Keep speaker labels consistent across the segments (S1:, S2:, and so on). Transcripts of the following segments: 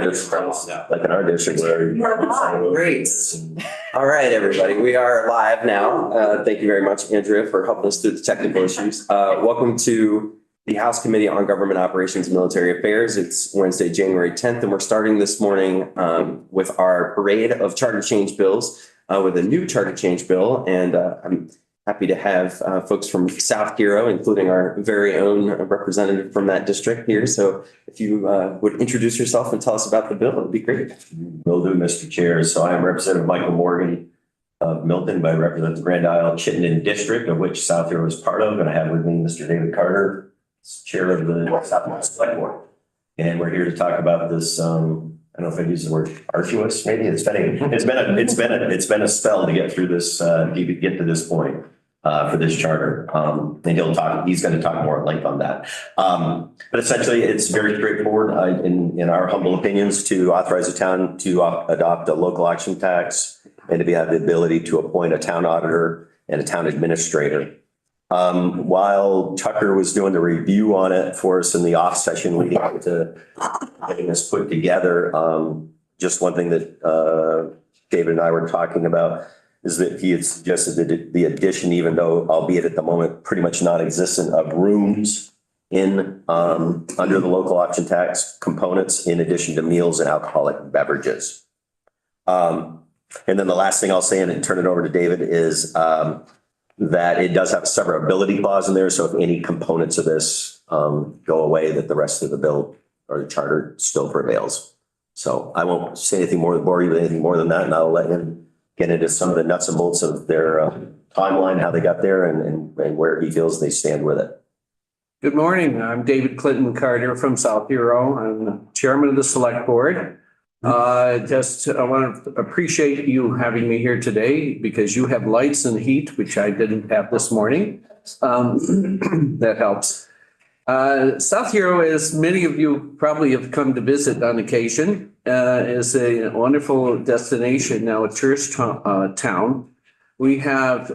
S1: like in our district where.
S2: Great. All right, everybody, we are live now. Thank you very much, Andrea, for helping us through the technical issues. Welcome to the House Committee on Government Operations and Military Affairs. It's Wednesday, January 10th, and we're starting this morning with our parade of charter change bills with a new charter change bill. And I'm happy to have folks from South Hero, including our very own representative from that district here. So if you would introduce yourself and tell us about the bill, it'd be great.
S1: Will do, Mr. Chair. So I'm Representative Michael Morgan of Milton, but I represent the Grand Isle Chittenden District, of which South Hero is part of. And I have with me Mr. David Carter, Chair of the Southwest Select Board. And we're here to talk about this. I don't know if I use the word arduous. Maybe it's been a spell to get through this, to get to this point for this charter. And he's going to talk more at length on that. But essentially, it's very straightforward in our humble opinions to authorize the town to adopt a local option tax and to have the ability to appoint a town auditor and a town administrator. While Tucker was doing the review on it for us in the off session leading up to getting this put together, just one thing that David and I were talking about is that he had suggested that the addition, even though, albeit at the moment, pretty much non-existent, of rooms in under the local option tax components, in addition to meals and alcoholic beverages. And then the last thing I'll say, and then turn it over to David, is that it does have a severability clause in there. So if any components of this go away, that the rest of the bill or the charter still prevails. So I won't say anything more than that, and I'll let him get into some of the nuts and bolts of their timeline, how they got there, and where he feels they stand with it.
S3: Good morning. I'm David Clinton Carter from South Hero. I'm the chairman of the select board. I want to appreciate you having me here today because you have lights and heat, which I didn't have this morning. That helps. South Hero, as many of you probably have come to visit on occasion, is a wonderful destination, now a tourist town. We have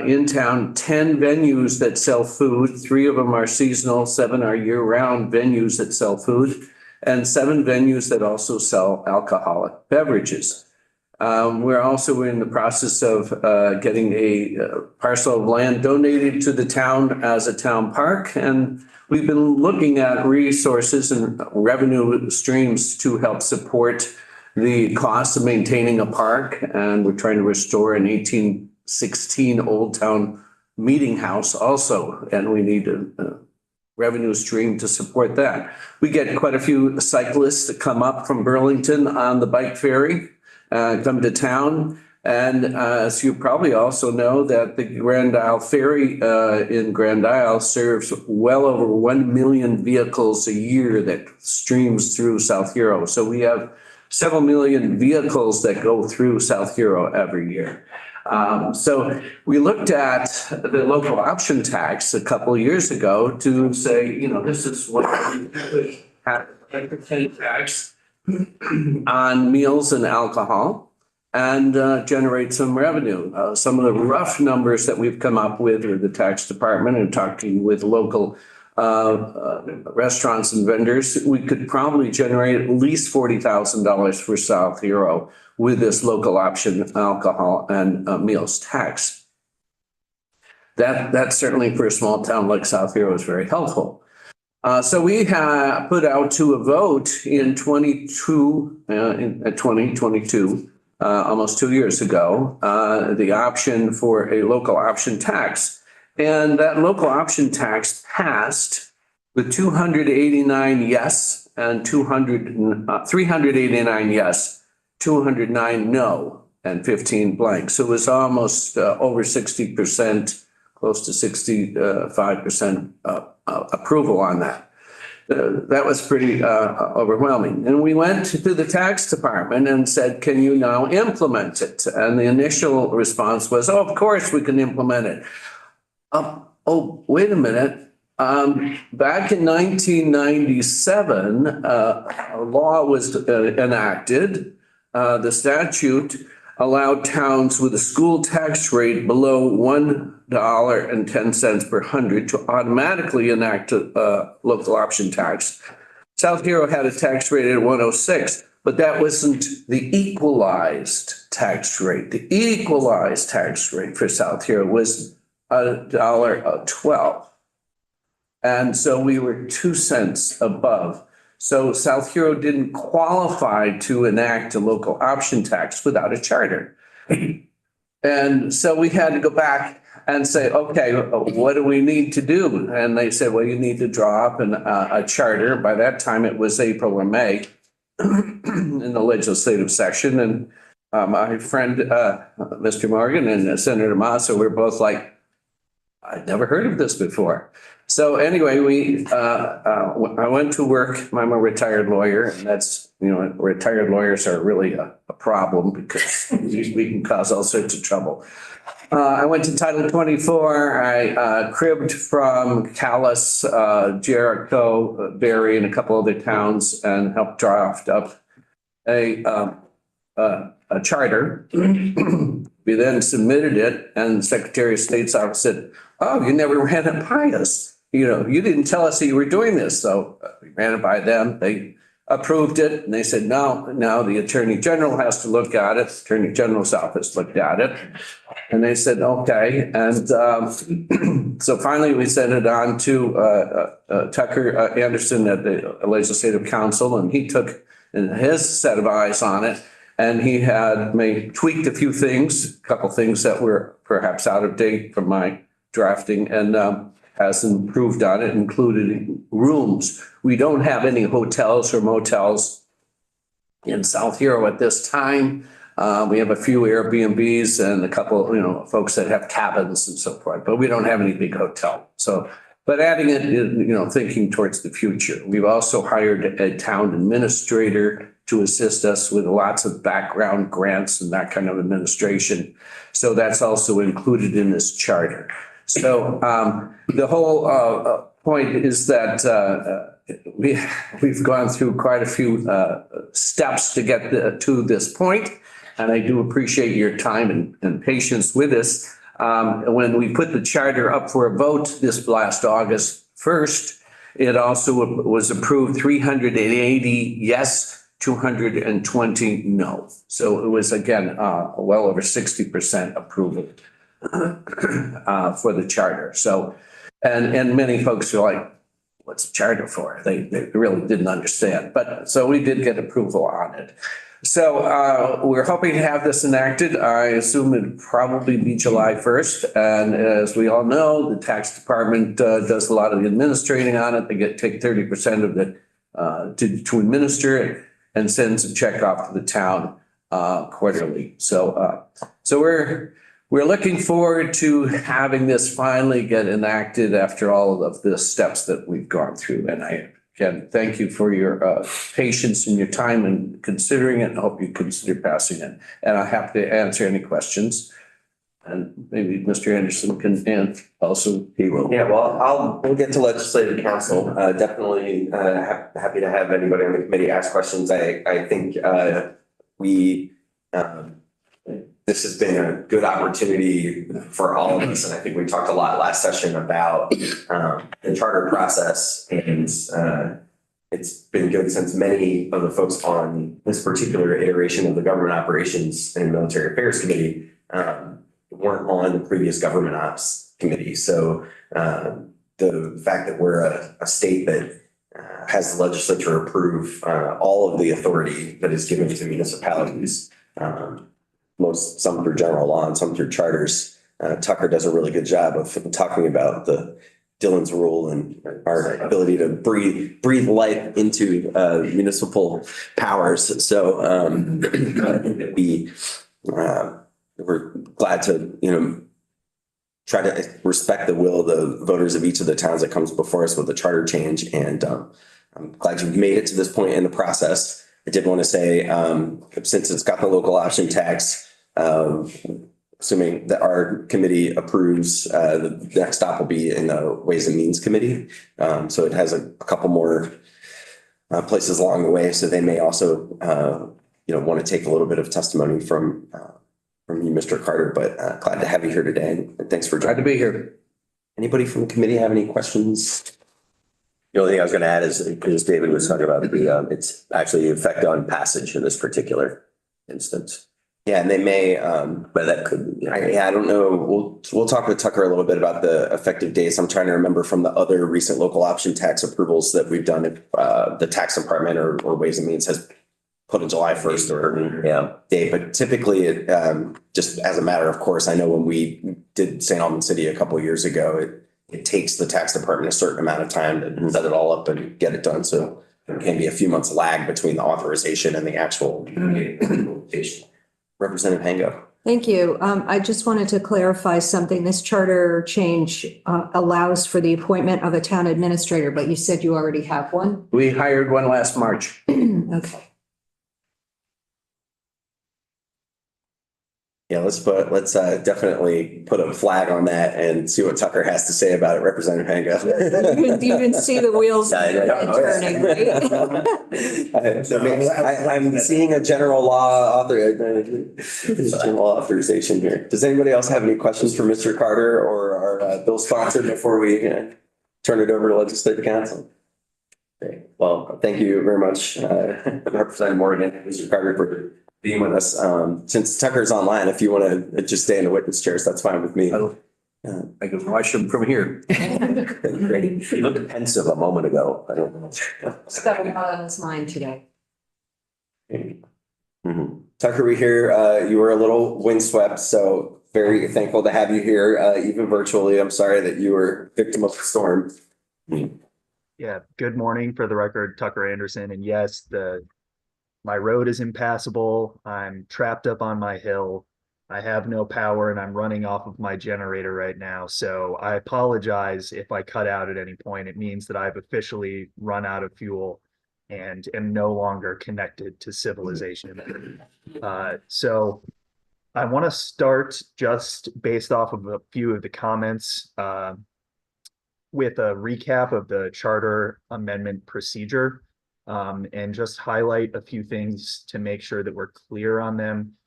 S3: in town 10 venues that sell food. 3 of them are seasonal, 7 are year-round venues that sell food, and 7 venues that also sell alcoholic beverages. We're also in the process of getting a parcel of land donated to the town as a town park. And we've been looking at resources and revenue streams to help support the cost of maintaining a park. And we're trying to restore an 1816 Old Town meeting house also. And we need a revenue stream to support that. We get quite a few cyclists that come up from Burlington on the bike ferry, come to town. And as you probably also know, that the Grand Isle Ferry in Grand Isle serves well over 1 million vehicles a year that streams through South Hero. So we have several million vehicles that go through South Hero every year. So we looked at the local option tax a couple of years ago to say, this is what we could have, a 10% tax on meals and alcohol and generate some revenue. Some of the rough numbers that we've come up with with the tax department and talking with local restaurants and vendors, we could probably generate at least $40,000 for South Hero with this local option alcohol and meals tax. That certainly for a small town like South Hero is very helpful. So we put out to a vote in 2022, almost 2 years ago, the option for a local option tax. And that local option tax passed with 289 yes and 389 yes, 209 no, and 15 blank. So it was almost over 60%, close to 65% approval on that. That was pretty overwhelming. And we went to the tax department and said, can you now implement it? And the initial response was, oh, of course we can implement it. Oh, wait a minute. Back in 1997, a law was enacted. The statute allowed towns with a school tax rate below $1.10 per hundred to automatically enact a local option tax. South Hero had a tax rate at 106. but that wasn't the equalized tax rate. The equalized tax rate for South Hero was $1.12. And so we were 2 cents above. So South Hero didn't qualify to enact a local option tax without a charter. And so we had to go back and say, okay, what do we need to do? And they said, well, you need to draw up a charter. By that time, it was April or May in the legislative session. And my friend, Mr. Morgan and Senator Massa, were both like, I'd never heard of this before. So anyway, I went to work. I'm a retired lawyer, and that's, retired lawyers are really a problem because we can cause all sorts of trouble. I went to Title 24. I cribbed from Calais, Jericho, Barry, and a couple other towns, and helped draft up a charter. We then submitted it, and the Secretary of State's office said, "Oh, you never ran it by us. You didn't tell us that you were doing this." So we ran it by them. They approved it, and they said, "No, now the Attorney General has to look at it." The Attorney General's office looked at it, and they said, "Okay." And so finally, we sent it on to Tucker Anderson at the Legislative Council, and he took his set of eyes on it. And he had tweaked a few things, a couple things that were perhaps out of date from my drafting, and has improved on it, including rooms. We don't have any hotels or motels in South Hero at this time. We have a few Airbnbs and a couple, folks that have cabins and so forth, but we don't have any big hotel. So, but adding it, thinking towards the future. We've also hired a town administrator to assist us with lots of background grants and that kind of administration. So that's also included in this charter. So the whole point is that we've gone through quite a few steps to get to this point, and I do appreciate your time and patience with us. When we put the charter up for a vote this last August 1st, it also was approved 380 yes, 220 no. So it was, again, well over 60% approval for the charter. So, and many folks are like, what's a charter for? They really didn't understand. But so we did get approval on it. So we're hoping to have this enacted. I assume it'd probably be July 1st. And as we all know, the tax department does a lot of the administrating on it. They take 30% of it to administer it and sends a check off to the town quarterly. So we're looking forward to having this finally get enacted after all of the steps that we've gone through. And I, again, thank you for your patience and your time in considering it. I hope you consider passing it. And I'm happy to answer any questions. And maybe Mr. Anderson can also. He will.
S2: Yeah, well, we'll get to Legislative Council. Definitely happy to have anybody on the committee ask questions. I think this has been a good opportunity for all of us. And I think we talked a lot last session about the charter process. And it's been good since many of the folks on this particular iteration of the Government Operations and Military Affairs Committee weren't on the previous Government Ops Committee. So the fact that we're a state that has the legislature approve all of the authority that is given to municipalities, some through general law and some through charters. Tucker does a really good job of talking about the Dillon's rule and our ability to breathe life into municipal powers. So I think that we're glad to, try to respect the will of the voters of each of the towns that comes before us with the charter change. And I'm glad you've made it to this point in the process. I did want to say, since it's got the local option tax, assuming that our committee approves, the next stop will be in the Ways and Means Committee. So it has a couple more places along the way. So they may also, want to take a little bit of testimony from you, Mr. Carter, but glad to have you here today. And thanks for joining.
S3: Glad to be here.
S2: Anybody from the committee have any questions?
S1: The only thing I was gonna add is, because David was talking about it's actually the effect on passage in this particular instance.
S2: Yeah, and they may,
S1: But that could,
S2: I don't know. We'll talk with Tucker a little bit about the effective dates. I'm trying to remember from the other recent local option tax approvals that we've done, if the tax department or Ways and Means has put a July 1st or
S1: yeah,
S2: date, but typically it, just as a matter of course, I know when we did St. Albans City a couple of years ago, it takes the tax department a certain amount of time to set it all up and get it done. So there can be a few months lag between the authorization and the actual implementation. Representative Hango.
S4: Thank you. I just wanted to clarify something. This charter change allows for the appointment of a town administrator, but you said you already have one?
S3: We hired one last March.
S4: Okay.
S2: Yeah, let's definitely put a flag on that and see what Tucker has to say about it, Representative Hango.
S4: You can see the wheels turning, right?
S2: I'm seeing a general authorization here. Does anybody else have any questions for Mr. Carter or our bill sponsor before we turn it over to Legislative Council? Great. Well, thank you very much, Representative Morgan, Mr. Carter, for being with us. Since Tucker's online, if you want to just stay in the witness chairs, that's fine with me.
S3: I can watch them from here.
S1: great. He looked pensive a moment ago. I don't know.
S4: It's got a lot on his mind today.
S2: Mhm. Tucker, we hear you were a little windswept, so very thankful to have you here, even virtually. I'm sorry that you were victim of the storm.
S5: Yeah, good morning. For the record, Tucker Anderson. And yes, my road is impassable. I'm trapped up on my hill. I have no power and I'm running off of my generator right now. So I apologize if I cut out at any point. It means that I've officially run out of fuel and am no longer connected to civilization. So I want to start just based off of a few of the comments with a recap of the charter amendment procedure. And just highlight a few things to make sure that we're clear on them.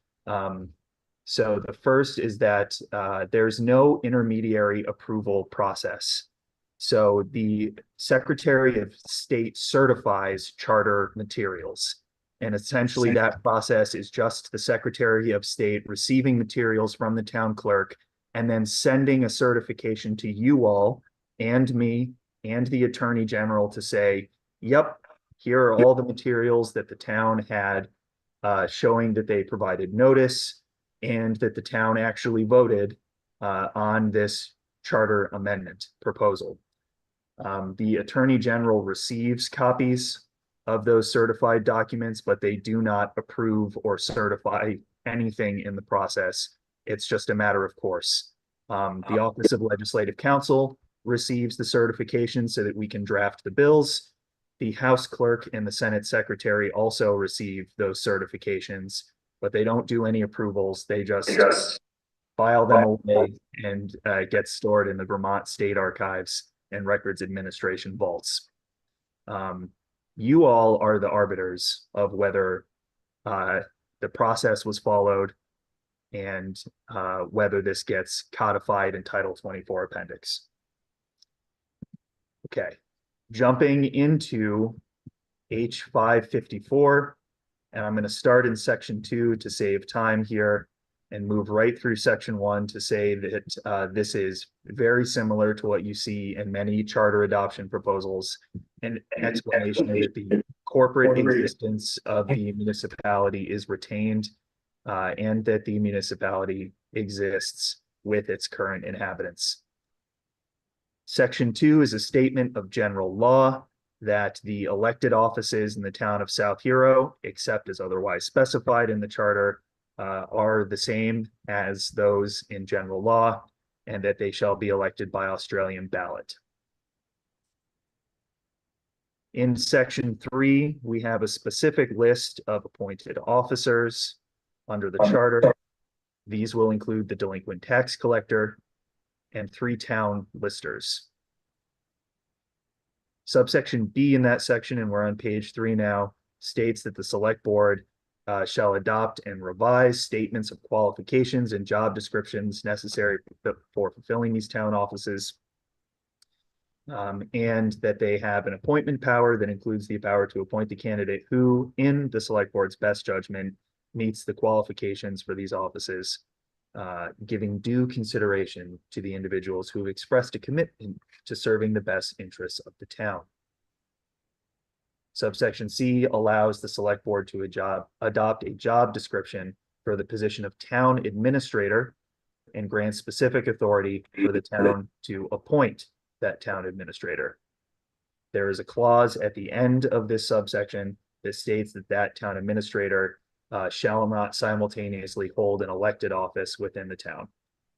S5: So the first is that there's no intermediary approval process. So the Secretary of State certifies charter materials. And essentially that process is just the Secretary of State receiving materials from the town clerk and then sending a certification to you all and me and the Attorney General to say, yep, here are all the materials that the town had showing that they provided notice and that the town actually voted on this charter amendment proposal. The Attorney General receives copies of those certified documents, but they do not approve or certify anything in the process. It's just a matter of course. The Office of Legislative Counsel receives the certification so that we can draft the bills. The House Clerk and the Senate Secretary also receive those certifications, but they don't do any approvals. They just file them away and get stored in the Vermont State Archives and Records Administration vaults. You all are the arbiters of whether the process was followed and whether this gets codified in Title 24 Appendix. Okay. Jumping into H554, and I'm going to start in section 2 to save time here and move right through section 1 to say that this is very similar to what you see in many charter adoption proposals, an explanation that the corporate existence of the municipality is retained and that the municipality exists with its current inhabitants. Section 2 is a statement of general law that the elected offices in the town of South Hero, except as otherwise specified in the charter, are the same as those in general law, and that they shall be elected by Australian ballot. In section 3, we have a specific list of appointed officers under the charter. These will include the delinquent tax collector and 3 town listers. Subsection B in that section, and we're on page 3 now, states that the select board shall adopt and revise statements of qualifications and job descriptions necessary for fulfilling these town offices. And that they have an appointment power that includes the power to appoint the candidate who, in the select board's best judgment, meets the qualifications for these offices, giving due consideration to the individuals who've expressed a commitment to serving the best interests of the town. Subsection C allows the select board to adopt a job description for the position of town administrator and grant specific authority for the town to appoint that town administrator. There is a clause at the end of this subsection that states that that town administrator shall not simultaneously hold an elected office within the town.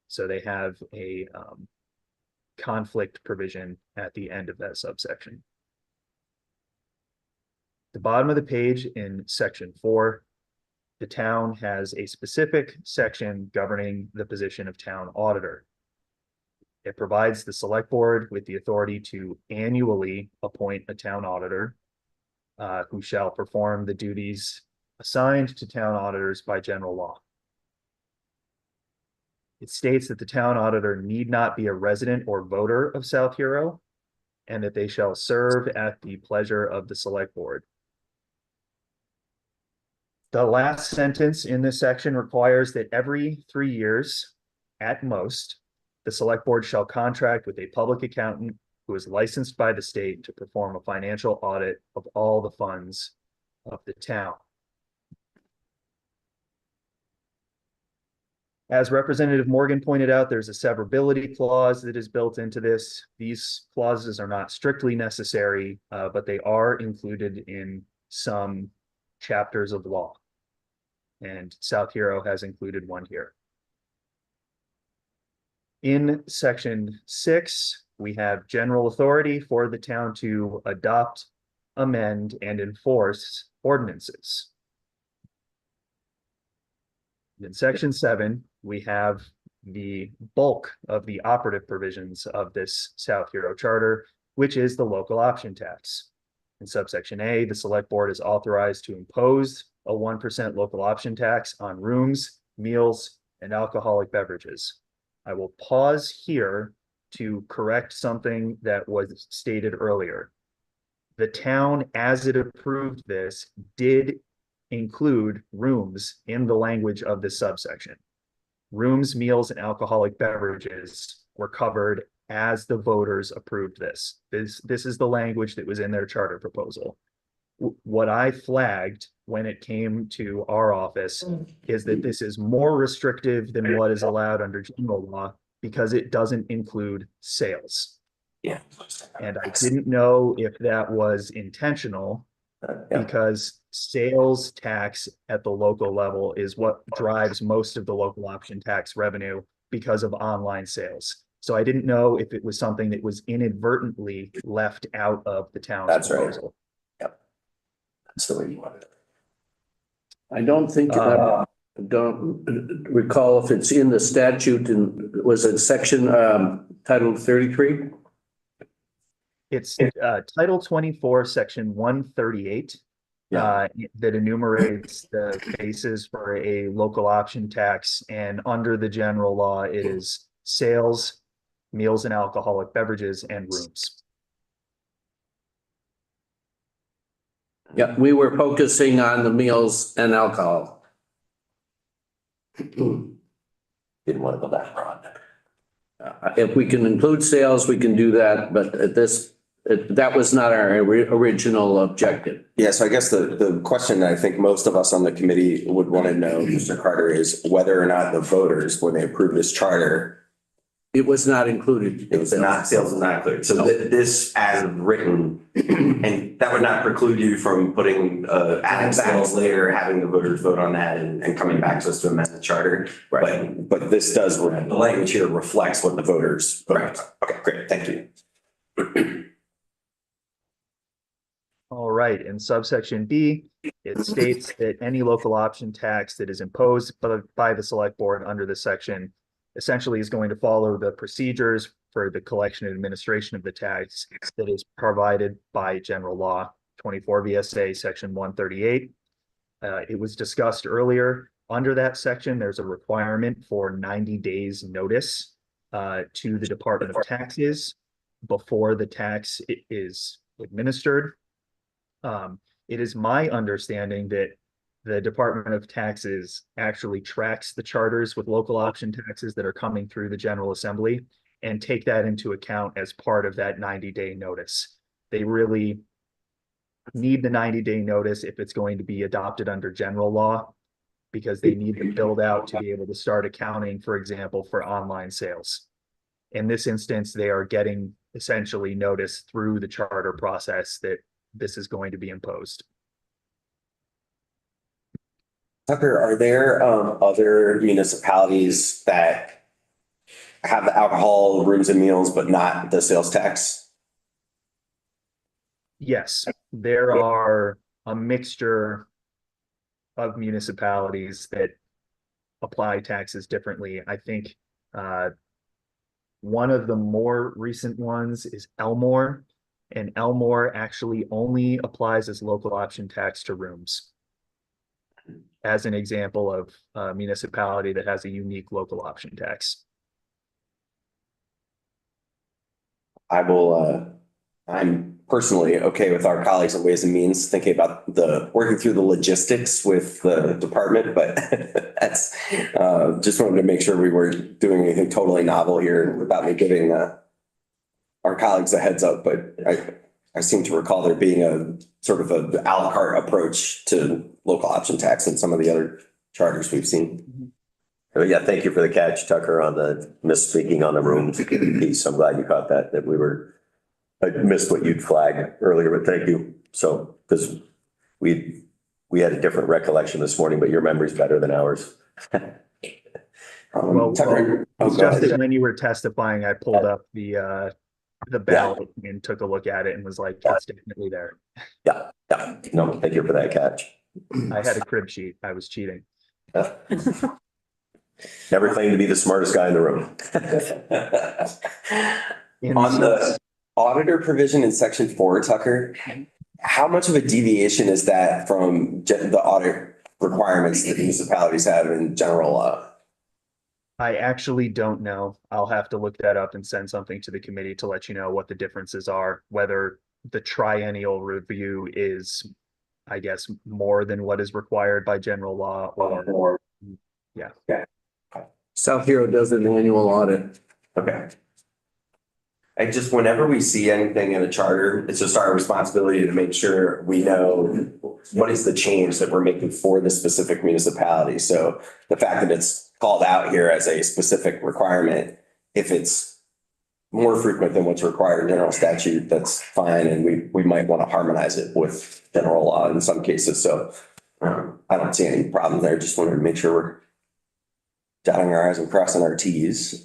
S5: So they have a conflict provision at the end of that subsection. The bottom of the page in section 4, the town has a specific section governing the position of town auditor. It provides the select board with the authority to annually appoint a town auditor who shall perform the duties assigned to town auditors by general law. It states that the town auditor need not be a resident or voter of South Hero, and that they shall serve at the pleasure of the select board. The last sentence in this section requires that every 3 years, at most, the select board shall contract with a public accountant who is licensed by the state to perform a financial audit of all the funds of the town. As Representative Morgan pointed out, there's a severability clause that is built into this. These clauses are not strictly necessary, but they are included in some chapters of law. And South Hero has included one here. In section 6, we have general authority for the town to adopt, amend, and enforce ordinances. In section 7, we have the bulk of the operative provisions of this South Hero charter, which is the local option tax. In subsection A, the select board is authorized to impose a 1% local option tax on rooms, meals, and alcoholic beverages. I will pause here to correct something that was stated earlier. The town, as it approved this, did include rooms in the language of this subsection. Rooms, meals, and alcoholic beverages were covered as the voters approved this. This is the language that was in their charter proposal. What I flagged when it came to our office is that this is more restrictive than what is allowed under general law because it doesn't include sales.
S1: Yeah.
S5: And I didn't know if that was intentional because sales tax at the local level is what drives most of the local option tax revenue because of online sales. So I didn't know if it was something that was inadvertently left out of the town's proposal.
S1: Yep. That's the way you want it.
S3: I don't think, I don't recall if it's in the statute, and was it section titled 33?
S5: It's Title 24, Section 138. That enumerates the basis for a local option tax, and under the general law, it is sales, meals and alcoholic beverages, and rooms.
S3: Yeah, we were focusing on the meals and alcohol.
S1: Didn't want to go that broad.
S3: If we can include sales, we can do that, but at this, that was not our original objective.
S2: Yeah, so I guess the question that I think most of us on the committee would want to know, Mr. Carter, is whether or not the voters, when they approved this charter,
S3: It was not included.
S1: It was not, sales was not included. So this as written, and that would not preclude you from putting, adding sales later, having the voters vote on that and coming back to us to amend the charter.
S2: right?
S1: But this does, the language here reflects what the voters voted.
S2: Right.
S1: Okay, great. Thank you.
S5: All right, in subsection B, it states that any local option tax that is imposed by the select board under this section essentially is going to follow the procedures for the collection and administration of the tax that is provided by general law 24 VSA section 138. It was discussed earlier. Under that section, there's a requirement for 90 days notice to the Department of Taxes before the tax is administered. It is my understanding that the Department of Taxes actually tracks the charters with local option taxes that are coming through the General Assembly and take that into account as part of that 90-day notice. They really need the 90-day notice if it's going to be adopted under general law, because they need to build out to be able to start accounting, for example, for online sales. In this instance, they are getting essentially notice through the charter process that this is going to be imposed.
S2: Tucker, are there other municipalities that have the alcohol, rooms and meals, but not the sales tax?
S5: Yes, there are a mixture of municipalities that apply taxes differently. I think one of the more recent ones is Elmore, and Elmore actually only applies as local option tax to rooms, as an example of a municipality that has a unique local option tax.
S2: I'm personally okay with our colleagues at Ways and Means thinking about working through the logistics with the department, but that's, just wanted to make sure we weren't doing anything totally novel here without me giving, our colleagues a heads up, but I seem to recall there being a sort of a à la carte approach to local option tax in some of the other charters we've seen.
S1: Yeah, thank you for the catch, Tucker, on the misspeaking on the room piece. I'm glad you caught that, I missed what you'd flagged earlier, but thank you. So, because we had a different recollection this morning, but your memory's better than ours.
S2: Tucker,
S5: It's
S2: go
S5: just
S2: ahead.
S5: that when you were testifying, I pulled up the ballot and took a look at it and was like, it's definitely there.
S1: Yeah, no, thank you for that catch.
S5: I had a crib sheet. I was cheating.
S1: Never claimed to be the smartest guy in the room.
S2: On the auditor provision in section 4, Tucker, how much of a deviation is that from the audit requirements that municipalities have in general law?
S5: I actually don't know. I'll have to look that up and send something to the committee to let you know what the differences are, whether the triennial review is, I guess, more than what is required by general law or, yeah.
S3: South Hero does an annual audit.
S2: Okay. Whenever we see anything in a charter, it's just our responsibility to make sure we know what is the change that we're making for the specific municipality. So the fact that it's called out here as a specific requirement, if it's more frequent than what's required in general statute, that's fine. And we might want to harmonize it with general law in some cases. So I don't see any problem there. Just wanted to make sure we're dotting our i's and crossing our t's.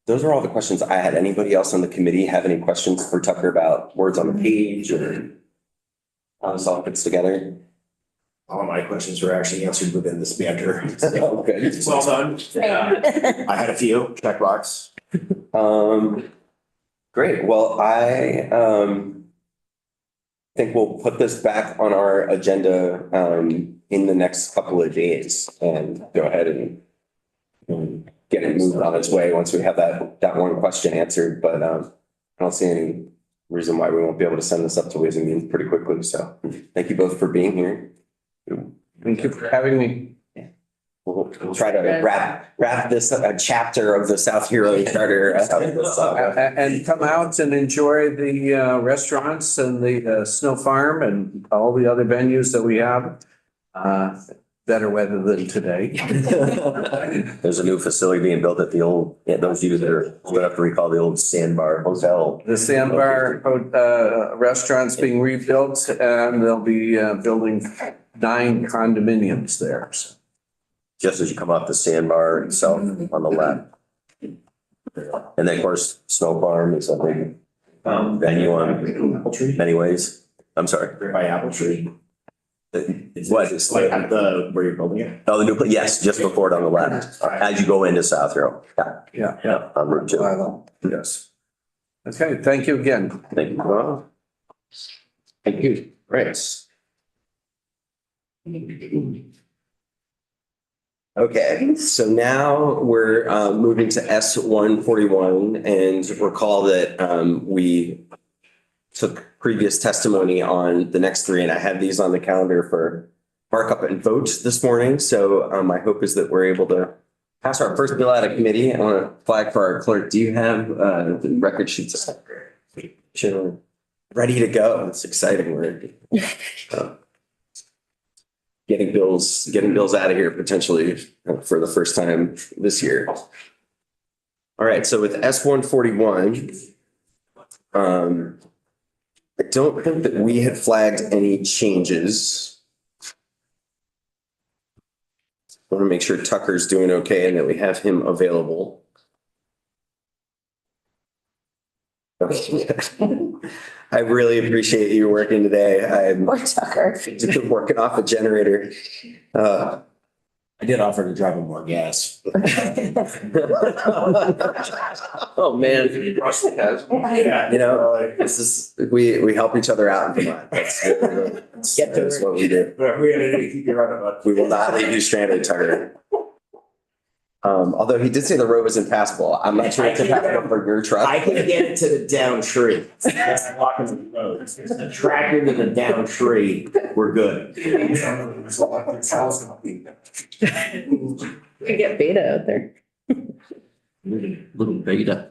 S2: Those are all the questions I had. Anybody else on the committee have any questions for Tucker about words on the page or how this all fits together?
S6: All of my questions were actually answered within this banter.
S2: Oh, good.
S6: Well done. I had a few checkbox.
S2: Great. Well, I think we'll put this back on our agenda in the next couple of days and go ahead and get it moved on its way once we have that one question answered. But I don't see any reason why we won't be able to send this up to Ways and Means pretty quickly. So thank you both for being here.
S3: Thank you for having me.
S2: We'll try to wrap this chapter of the South Hero Charter.
S3: And come out and enjoy the restaurants and the Snow Farm and all the other venues that we have. Better weather than today.
S1: There's a new facility being built at the old, those of you that are old enough to recall the old Sandbar Hotel.
S3: The Sandbar restaurant's being rebuilt and they'll be building 9 condominiums there.
S1: Just as you come off the Sandbar itself on the left. And then, of course, Snow Farm is a big venue on many ways. I'm sorry.
S6: Right by Apple Tree.
S1: What?
S6: It's like at where you're building it.
S1: Oh, the new place, yes, just before it on the left, as you go into South Hero.
S3: Yeah.
S1: On Route 2.
S3: Yes. Okay, thank you again.
S1: Thank you.
S2: Thank you. Great. Okay, so now we're moving to S-141, and recall that we took previous testimony on the next three, and I have these on the calendar for markup and vote this morning. So my hope is that we're able to pass our first bill out of committee. I want to flag for our clerk. Do you have the record sheets? Sure. Ready to go. It's exciting. We're getting bills out of here potentially for the first time this year. All right, so with S-141, I don't think that we had flagged any changes. I want to make sure Tucker's doing okay and that we have him available. I really appreciate you working today. I'm
S7: Poor Tucker.
S2: working off a generator.
S6: I did offer to drive him more gas.
S2: Oh, man. You know, this is, we help each other out in Vermont. That's what we do.
S6: We had to keep you running, but.
S2: We will not leave you stranded, Tucker. Although he did say the road was impassable. I'm not sure it's impassable for your truck.
S6: I can get it to the down tree. That's blocking the road. The tractor to the down tree, we're good.
S7: We get beta out there.
S1: Little beta.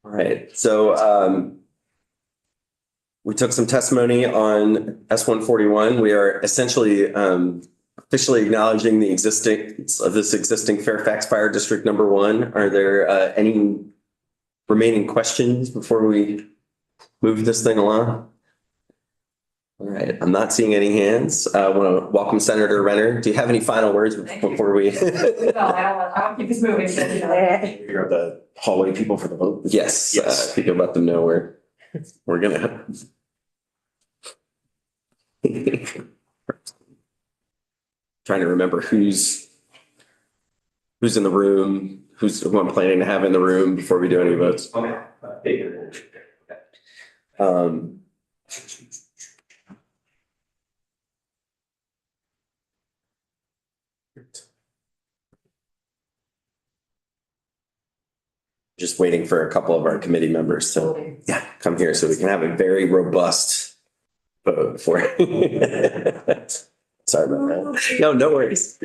S2: All right, so we took some testimony on S-141. We are essentially officially acknowledging the existence of this existing Fairfax Fire District Number 1. Are there any remaining questions before we move this thing along? All right, I'm not seeing any hands. I want to welcome Senator Renner. Do you have any final words before we?
S7: No, I'll keep this moving.
S6: You're the hallway people for the vote?
S2: Yes,
S6: Yes.
S2: if you could let them know we're gonna. Trying to remember who's in the room, who I'm planning to have in the room before we do any votes. Just waiting for a couple of our committee members to come here so we can have a very robust vote before. Sorry about that. No worries.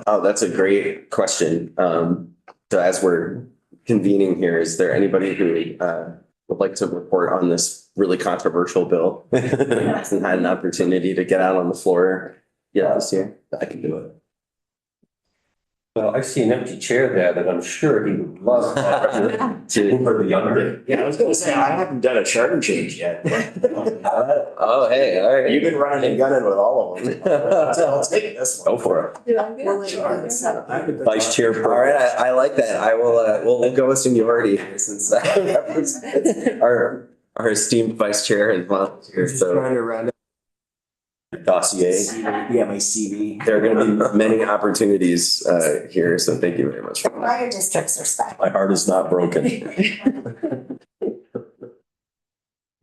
S2: Oh, that's a great question. So as we're convening here, is there anybody who would like to report on this really controversial bill? Hasn't had an opportunity to get out on the floor yet this year. I can do it.
S1: Well, I see an empty chair there that I'm sure he would love to for the younger.
S6: Yeah, I was gonna say, I haven't done a charter change yet.
S2: Oh, hey, all right.
S6: You've been running and gunning with all of them. I'll take this one.
S1: Go for it. Vice Chair.
S2: All right, I like that. I will, we'll go with seniority here since that represents our esteemed vice chair and volunteer. So
S6: Trying to run
S2: dossier.
S6: Yeah, my CV.
S2: There are going to be many opportunities here, so thank you very much.
S7: Fire districts are stacked.
S1: My heart is not broken.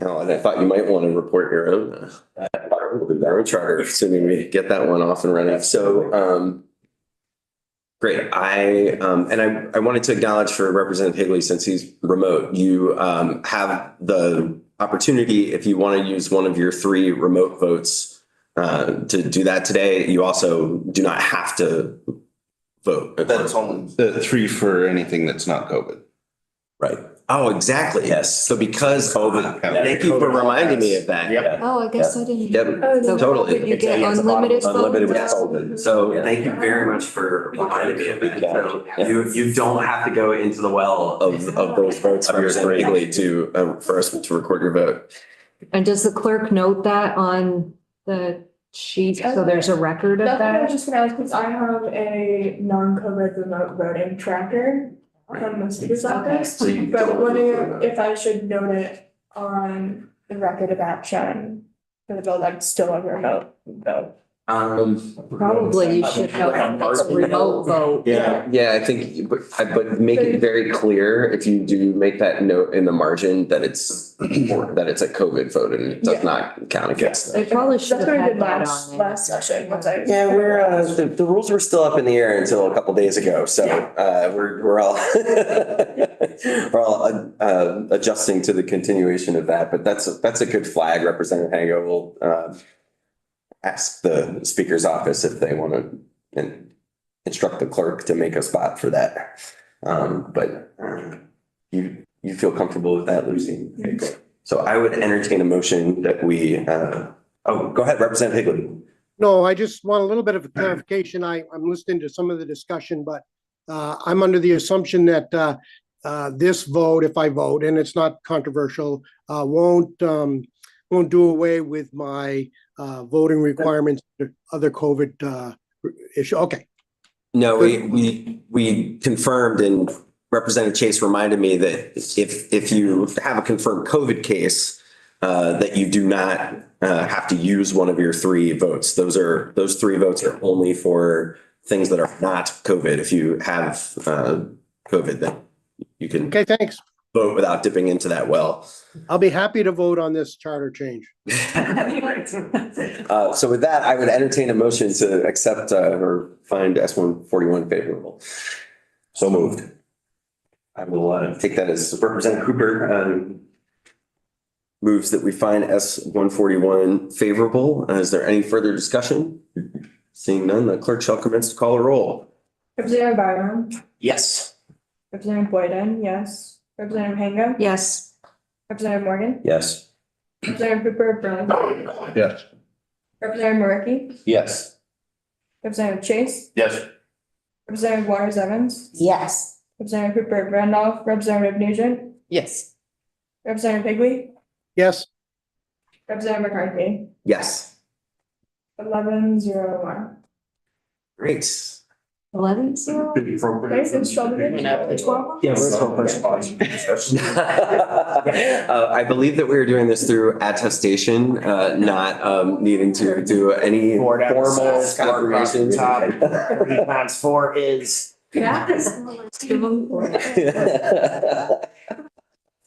S2: Oh, and I thought you might want to report your own charter, assuming we get that one off and running. So, great. I wanted to acknowledge for Representative Higley, since he's remote, you have the opportunity, if you want to use one of your 3 remote votes, to do that today. You also do not have to vote.
S8: That's only the 3 for anything that's not COVID.
S2: Right. Oh, exactly.
S1: Yes.
S2: So because
S8: COVID.
S2: thank you for reminding me of that.
S6: Yep.
S4: Oh, I guess I didn't.
S2: Yep,
S4: So
S2: totally.
S4: You get unlimited.
S1: Unlimited with
S4: votes?
S1: COVID.
S2: So thank you very much for reminding me of that. So you don't have to go into the well of those votes
S1: Of your
S2: Representative
S1: three.
S2: Higley to for us to record your vote.
S4: And does the clerk note that on the sheet? So there's a record of
S9: That's what I was
S4: that?
S9: just gonna ask, because I have a non-COVID remote voting tracker from the speaker's office.
S2: So you
S9: But
S2: don't-
S9: wondering if I should note it on the record of action for the bill that's still a remote vote.
S4: Probably you should know it's a remote vote.
S2: Yeah, I think, but make it very clear if you do make that note in the margin that it's a COVID vote and it does not count against
S4: They
S2: that.
S4: probably should
S9: That's
S4: have
S9: what I
S4: had
S9: did
S4: that
S9: last,
S4: on there.
S9: last session, once I.
S2: Yeah, the rules were still up in the air until a couple days ago, so we're all adjusting to the continuation of that, but that's a good flag. Representative Hango will ask the speaker's office if they want to instruct the clerk to make a spot for that. But you feel comfortable with that, Lucy? Okay, good. So I would entertain a motion that we, go ahead, Representative Higley.
S10: No, I just want a little bit of a clarification. I'm listening to some of the discussion, but I'm under the assumption that this vote, if I vote, and it's not controversial, won't do away with my voting requirements, other COVID issue. Okay.
S2: No, we confirmed, and Representative Chase reminded me that if you have a confirmed COVID case, that you do not have to use one of your 3 votes. Those 3 votes are only for things that are not COVID. If you have COVID, then you can
S10: Okay, thanks.
S2: vote without dipping into that well.
S10: I'll be happy to vote on this charter change.
S2: So with that, I would entertain a motion to accept or find S-141 favorable.
S1: So moved.
S2: I will take that as Representative Cooper moves that we find S-141 favorable. Is there any further discussion? Seeing none, the clerk shall commence to call a roll.
S9: Representative Byram,
S6: Yes.
S9: Representative Boyden, yes. Representative Hango,
S4: Yes,
S9: Representative Morgan,
S1: Yes.
S9: Representative Cooper Burlington,
S8: Yes.
S9: Representative Markey,
S1: Yes.
S9: Representative Chase,
S1: Yes.
S9: Representative Waters Evans,
S7: Yes.
S9: Representative Cooper Randolph, Representative Nugent,
S7: Yes.
S9: Representative Higley,
S10: Yes,
S9: Representative McCarthy,
S2: Yes.
S9: 11-0-1.
S2: Great.
S4: 11-0.
S9: Okay, so shall we get 12?
S6: Yeah, we're still first class.
S2: I believe that we are doing this through attestation, not needing to do any
S6: Board
S2: formal
S6: episodes, four across the
S2: confirmation.
S6: top. 3 times 4 is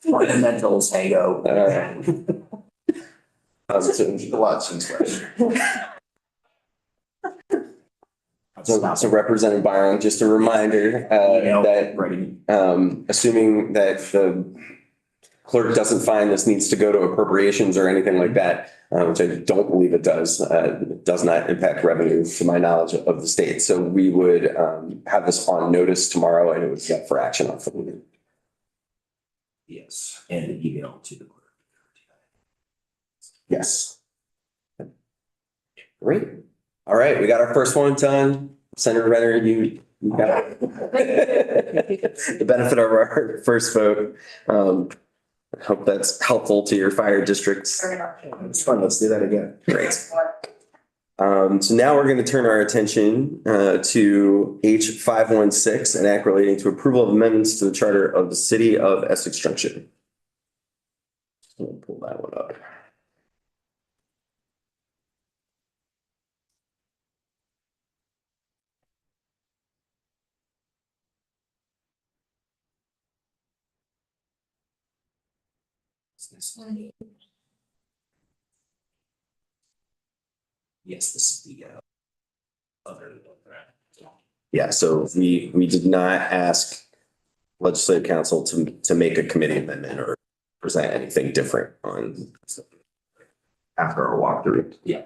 S6: fundamentals, Hango.
S2: All right.
S6: A lot seems
S2: So Representative Byron, just a reminder that
S6: Ready.
S2: assuming that the clerk doesn't find this needs to go to appropriations or anything like that, which I don't believe it does not impact revenue to my knowledge of the state. So we would have this on notice tomorrow and it would be up for action on Friday.
S6: Yes, and an email to the clerk.
S2: Yes. Great. All right, we got our first one done. Senator Renner, you got the benefit of our first vote. I hope that's helpful to your fire districts.
S6: It's fun. Let's do that again.
S2: Great. So now we're going to turn our attention to H516, an act relating to approval of amendments to the charter of the city of Essex Junction. We'll pull that one up.
S6: Yes, this is the other.
S2: Yeah, so we did not ask legislative council to make a committee amendment or present anything different on after our walkthrough.
S6: Yeah.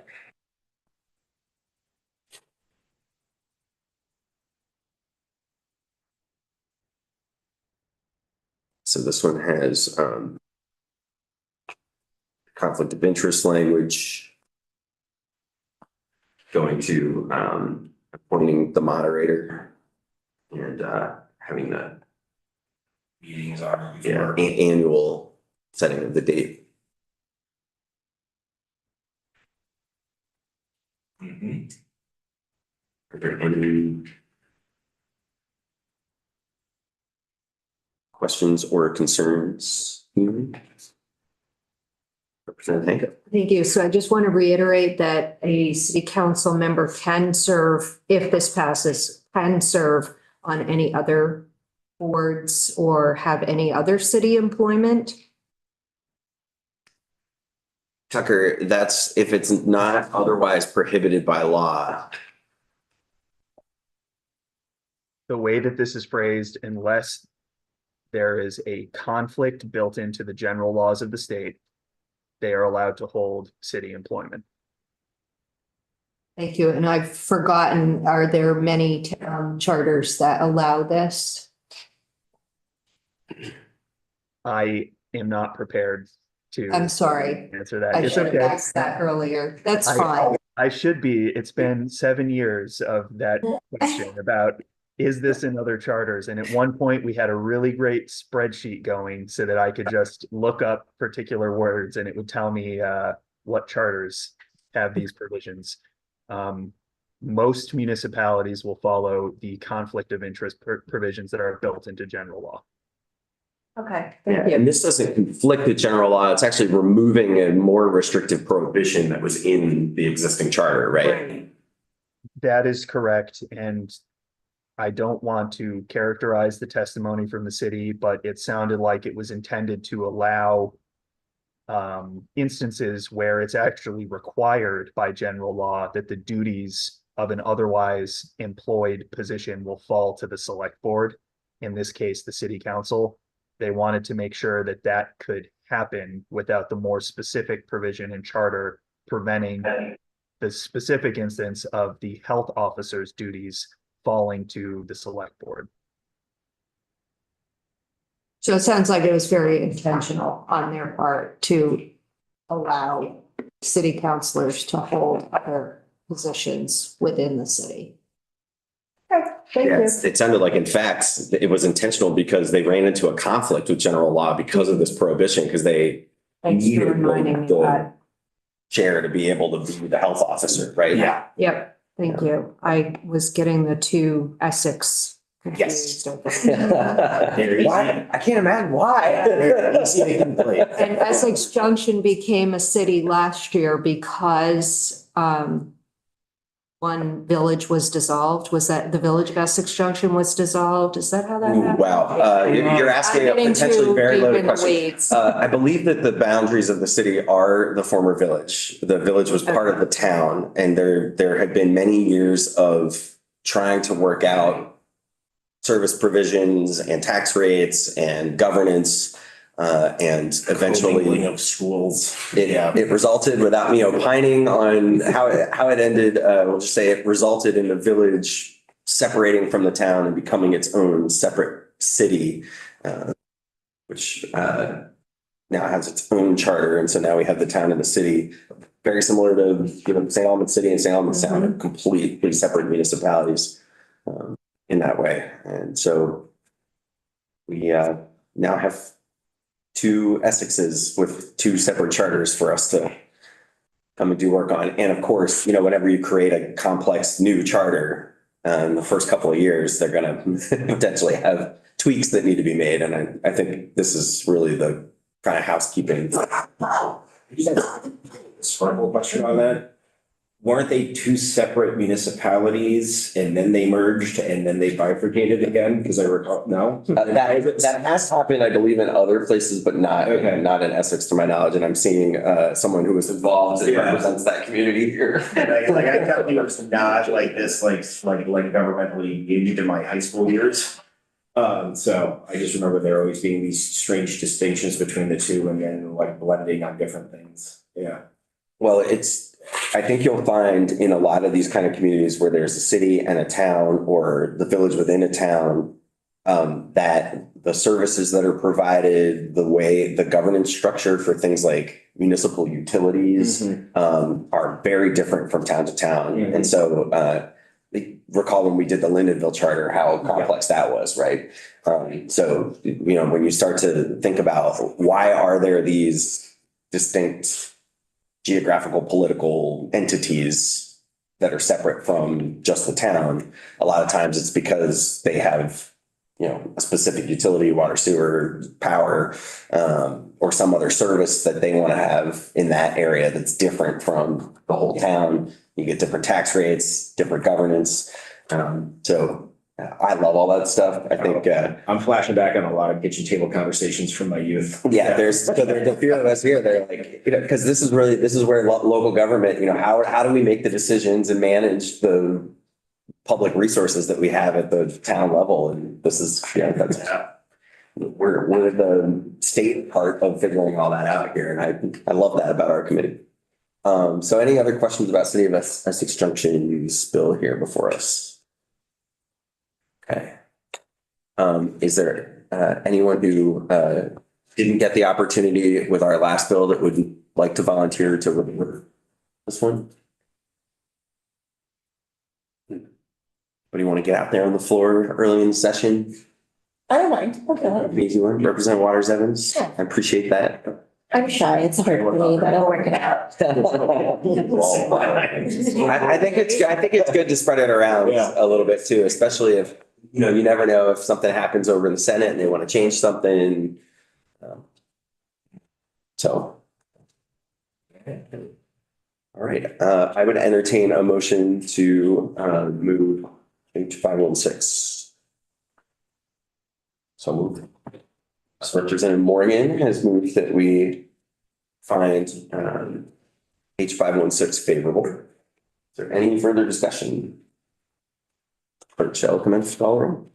S2: So this one has conflict of interest language going to appointing the moderator and having the
S6: Meetings are.
S2: annual setting of the date.
S6: Mhm.
S2: Are there any questions or concerns here? Representative Hank.
S4: Thank you. So I just want to reiterate that a city council member can serve, if this passes, can serve on any other boards or have any other city employment.
S2: Tucker, that's if it's not otherwise prohibited by law.
S5: The way that this is phrased, unless there is a conflict built into the general laws of the state, they are allowed to hold city employment.
S4: Thank you. And I've forgotten, are there many charters that allow this?
S5: I am not prepared to.
S4: I'm sorry.
S5: Answer that.
S4: I
S5: It's
S4: should have
S5: okay.
S4: asked that earlier. That's
S5: I-
S4: fine.
S5: I should be. It's been 7 years of that question about, is this in other charters? And at one point, we had a really great spreadsheet going so that I could just look up particular words and it would tell me what charters have these provisions. Most municipalities will follow the conflict of interest provisions that are built into general law.
S4: Okay,
S2: Yeah,
S4: thank you.
S2: and this doesn't conflict with general law. It's actually removing a more restrictive prohibition that was in the existing charter, right?
S5: That is correct. And I don't want to characterize the testimony from the city, but it sounded like it was intended to allow instances where it's actually required by general law that the duties of an otherwise employed position will fall to the select board. In this case, the city council. They wanted to make sure that that could happen without the more specific provision in charter preventing the specific instance of the health officer's duties falling to the select board.
S4: So it sounds like it was very intentional on their part to allow city councilors to hold other positions within the city. Okay, thank you.
S2: Yes, it sounded like, in fact, it was intentional because they ran into a conflict with general law because of this prohibition, because they
S4: Thanks for
S2: needed
S4: reminding me
S2: the
S4: that.
S2: chair to be able to be the health officer, right?
S6: Yeah.
S4: Yep, thank you. I was getting the two Essex
S2: Yes.
S4: confused.
S6: They're easy.
S2: Why? I can't imagine why.
S6: They're easy to complete.
S4: And Essex Junction became a city last year because one village was dissolved. Was that the village of Essex Junction was dissolved? Is that how that
S2: Ooh,
S4: happened?
S2: wow, you're asking a
S4: I'm getting
S2: potentially
S4: too
S2: very
S4: deep
S2: loaded
S4: in the
S2: question.
S4: weeds.
S2: I believe that the boundaries of the city are the former village. The village was part of the town, and there had been many years of trying to work out service provisions and tax rates and governance, and eventually
S6: Commingling of schools.
S2: it resulted, without me opining on how it ended, we'll just say it resulted in the village separating from the town and becoming its own separate city, which now has its own charter. And so now we have the town and the city, very similar to, St. Albans City and St. Albans Town, are completely separate municipalities in that way. And so we now have two Essexes with two separate charters for us to come and do work on. And of course, whenever you create a complex new charter, in the first couple of years, they're going to potentially have tweaks that need to be made. And I think this is really the kind of housekeeping.
S6: Sparkle question on that. Weren't they two separate municipalities and then they merged and then they bifurcated again? Because I recall, no?
S2: That has happened, I believe, in other places, but not in Essex, to my knowledge. And I'm seeing someone who was involved and represents that community here.
S6: Like I definitely was not like this, like governmentally engaged in my high school years. So I just remember there always being these strange distinctions between the two and then like blending on different things. Yeah.
S2: Well, I think you'll find in a lot of these kind of communities where there's a city and a town or the village within a town, that the services that are provided, the way the governance structure for things like municipal utilities, are very different from town to town. And so, recall when we did the Lindenville Charter, how complex that was, right? So, when you start to think about why are there these distinct geographical political entities that are separate from just the town, a lot of times it's because they have, a specific utility, water, sewer, power, or some other service that they want to have in that area that's different from the whole town. You get different tax rates, different governance. So I love all that stuff. I think,
S6: I'm flashing back on a lot of kitchen table conversations from my youth.
S2: yeah, there's a few of us here. They're like, because this is where local government, how do we make the decisions and manage the public resources that we have at the town level? And this is, we're the state part of figuring all that out here. And I love that about our committee. So any other questions about City of Essex Junction use bill here before us? Okay. Is there anyone who didn't get the opportunity with our last bill that would like to volunteer to review this one? What do you want to get out there on the floor early in the session?
S7: I don't mind. Okay.
S2: Easy one. Representative Waters Evans.
S7: Yeah.
S2: I appreciate that.
S7: I'm shy. It's hard for me, but I'll work it out.
S2: I think it's good to spread it around a little bit too, especially if, you never know if something happens over in the Senate and they want to change something. So. All right, I would entertain a motion to move H516. So moved. So Representative Morgan has moved that we find H516 favorable. Is there any further discussion? Clerk shall commence call roll.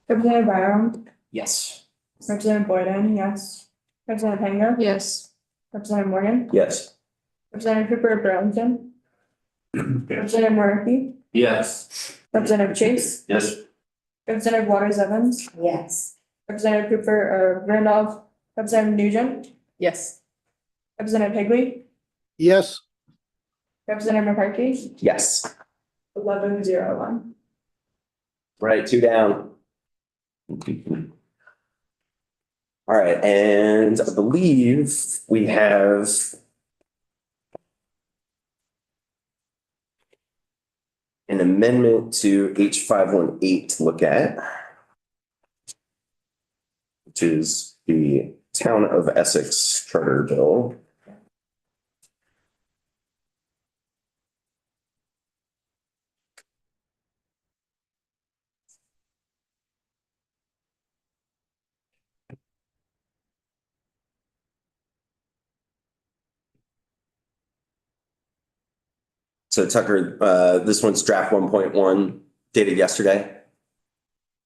S9: Representative Byram,
S6: Yes.
S9: Representative Boyden, yes. Representative Hanger,
S4: Yes.
S9: Representative Morgan,
S2: Yes.
S9: Representative Cooper Burlington, Representative Murphy,
S6: Yes.
S9: Representative Chase,
S6: Yes.
S9: Representative Waters Evans,
S7: Yes.
S9: Representative Cooper, Randolph, Representative Nugent,
S7: Yes.
S9: Representative Higley,
S10: Yes,
S9: Representative McCarthy,
S2: Yes.
S9: 11-0-1.
S2: Right, 2 down. All right, and I believe we have an amendment to H518 to look at, which is the Town of Essex Charter Bill. So Tucker, this one's draft 1.1 dated yesterday.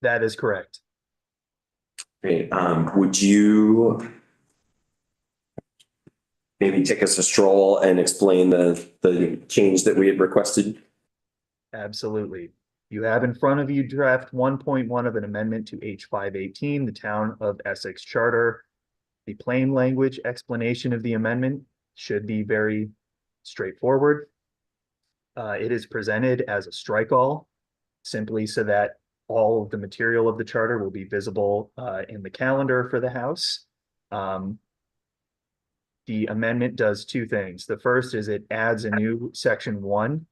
S5: That is correct.
S2: Great. Would you maybe take us a stroll and explain the change that we had requested?
S5: Absolutely. You have in front of you draft 1.1 of an amendment to H518, the Town of Essex Charter. The plain language explanation of the amendment should be very straightforward. It is presented as a strike all, simply so that all of the material of the charter will be visible in the calendar for the House. The amendment does two things. The first is it adds a new section 1